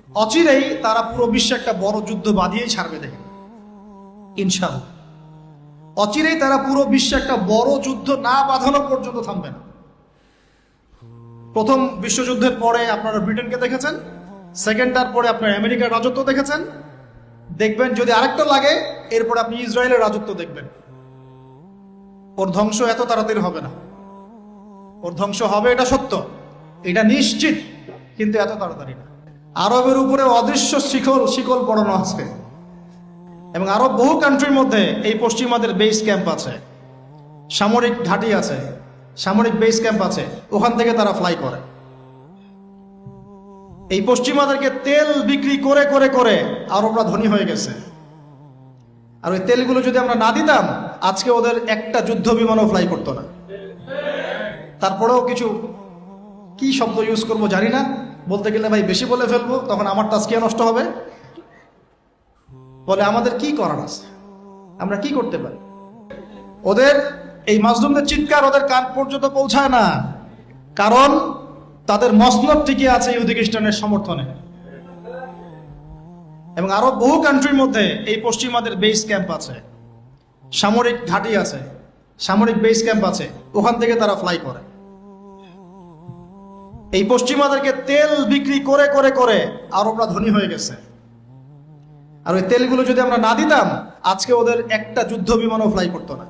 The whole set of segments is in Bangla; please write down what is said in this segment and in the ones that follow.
অচিরেই তারা পুরো বিশ্বে একটা বড় যুদ্ধ বাঁধিয়েই ছাড়বে, দেখেন ইনশাআল্লাহ। অচিরেই তারা পুরো বিশ্বে একটা বড় যুদ্ধ না বাঁধানো পর্যন্ত থামবে না। প্রথম বিশ্বযুদ্ধের পরে আপনারা ব্রিটেনকে দেখেছেন, সেকেন্ডটার পরে আপনার আমেরিকার রাজত্ব দেখেছেন, দেখবেন যদি আরেকটা লাগে এরপর আপনি ইসরায়েলের রাজত্ব দেখবেন। ওর ধ্বংস এত তাড়াতাড়ি হবে না, ওর ধ্বংস হবে, এটা সত্য, এটা নিশ্চিত, কিন্তু এত তাড়াতাড়ি না। আরবের উপরে অদৃশ্য শিকল পড়ানো আছে, এবং আরো বহু কান্ট্রির মধ্যে এই পশ্চিমাদের বেস ক্যাম্প আছে, সামরিক ঘাঁটি আছে, সামরিক বেস ক্যাম্প আছে, ওখান থেকে তারা ফ্লাই করে। এই পশ্চিমাদেরকে তেল বিক্রি করে করে করে আরবরা ধনী হয়ে গেছে। আর ওই তেলগুলো যদি আমরা না দিতাম, আজকে ওদের একটা যুদ্ধ বিমানও ফ্লাই করতো না। তারপরেও কিছু কি শব্দ ইউজ করবো জানি না, বলতে গেলে ভাই বেশি বলে ফেলবো, তখন আমার তাজকিয়া নষ্ট হবে। বলে আমাদের কি করার আছে, আমরা কি করতে পারি? ওদের এই মাজলুমদের চিৎকার ওদের কান পর্যন্ত পৌঁছায় না, কারণ তাদের মসনদ টিকে আছে ইহুদি খ্রিস্টানের সমর্থনে। এবং আরো বহু কান্ট্রির মধ্যে এই পশ্চিমাদের বেস ক্যাম্প আছে, সামরিক ঘাঁটি আছে, সামরিক বেস ক্যাম্প আছে, ওখান থেকে তারা ফ্লাই করে। এই পশ্চিমাদেরকে তেল বিক্রি করে করে করে আরবরা ধনী হয়ে গেছে। আর ওই তেলগুলো যদি আমরা না দিতাম, আজকে ওদের একটা যুদ্ধ বিমানও ফ্লাই করতো না।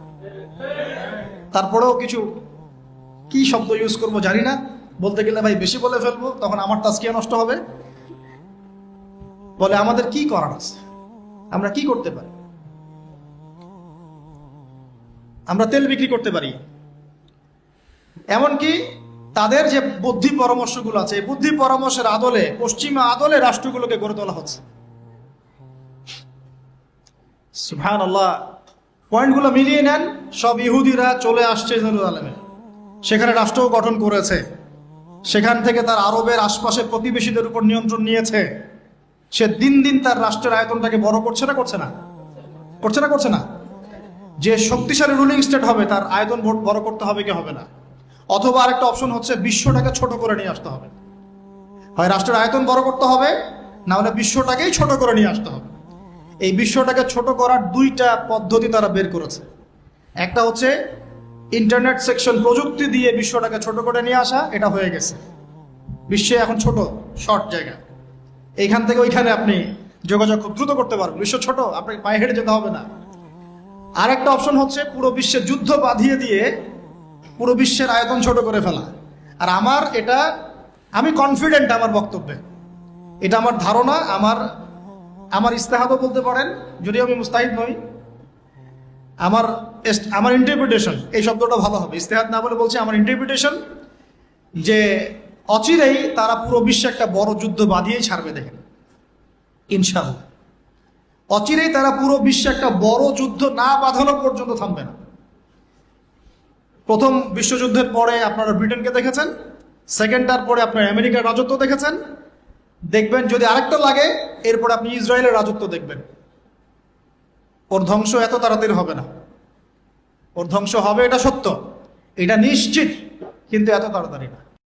তারপরেও কিছু কি শব্দ ইউজ করবো জানি না, বলতে গেলে ভাই বেশি বলে ফেলবো, তখন আমার তাজকিয়া নষ্ট হবে। বলে আমাদের কি করার আছে, আমরা কি করতে পারি? আমরা তেল বিক্রি করতে পারি। এমনকি তাদের যে বুদ্ধি পরামর্শগুলো আছে, এই বুদ্ধি পরামর্শের আদলে, পশ্চিমা আদলে রাষ্ট্রগুলোকে গড়ে তোলা হচ্ছে। সুবহানাল্লাহ। পয়েন্টগুলো মিলিয়ে নেন, সব ইহুদিরা চলে আসছে জেরুজালেমে, সেখানে রাষ্ট্র গঠন করেছে, সেখান থেকে তার আরবের আশপাশের প্রতিবেশীদের উপর নিয়ন্ত্রণ নিয়েছে। সে দিন দিন তার রাষ্ট্রের আয়তনটাকে বড় করছে না করছে না করছে না করছে না যে শক্তিশালী রুলিং স্টেট হবে তার আয়তন বড় করতে হবে কি হবে না? অথবা আরেকটা অপশন হচ্ছে বিশ্বটাকে ছোট করে নিয়ে আসতে হবে। হয় রাষ্ট্রের আয়তন বড় করতে হবে, না হলে বিশ্বটাকেই ছোট করে নিয়ে আসতে হবে। এই বিশ্বটাকে ছোট করার দুইটা পদ্ধতি তারা বের করেছে। একটা হচ্ছে ইন্টারনেট সেকশন প্রযুক্তি দিয়ে বিশ্বটাকে ছোট করে নিয়ে আসা, এটা হয়ে গেছে। বিশ্বে এখন ছোট শর্ট জায়গা, এইখান থেকে ওইখানে আপনি যোগাযোগ খুব দ্রুত করতে পারবেন, বিশ্ব ছোট, আপনাকে পায়ে হেঁটে যেতে হবে না। আর একটা অপশন হচ্ছে পুরো বিশ্বে যুদ্ধ বাঁধিয়ে দিয়ে পুরো বিশ্বের আয়তন ছোট করে ফেলা। আর আমি কনফিডেন্ট আমার বক্তব্যে, এটা আমার ধারণা, আমার ইস্তেহাদও বলতে পারেন, যদিও আমি মুস্তাহিদ নই। আমার ইন্টারপ্রিটেশন, এই শব্দটা ভালো হবে, ইস্তেহাদ না বলে বলছি আমার ইন্টারপ্রিটেশন, যে অচিরেই তারা পুরো বিশ্বে একটা বড় যুদ্ধ বাঁধিয়েই ছাড়বে, দেখেন ইনশাআল্লাহ। অচিরেই তারা পুরো বিশ্বে একটা বড় যুদ্ধ না বাঁধানো পর্যন্ত থামবে না। প্রথম বিশ্বযুদ্ধের পরে আপনারা ব্রিটেনকে দেখেছেন, সেকেন্ডটার পরে আপনার আমেরিকার রাজত্ব দেখেছেন, দেখবেন যদি আরেকটা লাগে এরপর আপনি ইসরায়েলের রাজত্ব দেখবেন। ওর ধ্বংস এত তাড়াতাড়ি হবে না, ওর ধ্বংস হবে, এটা সত্য, এটা নিশ্চিত, কিন্তু এত তাড়াতাড়ি না।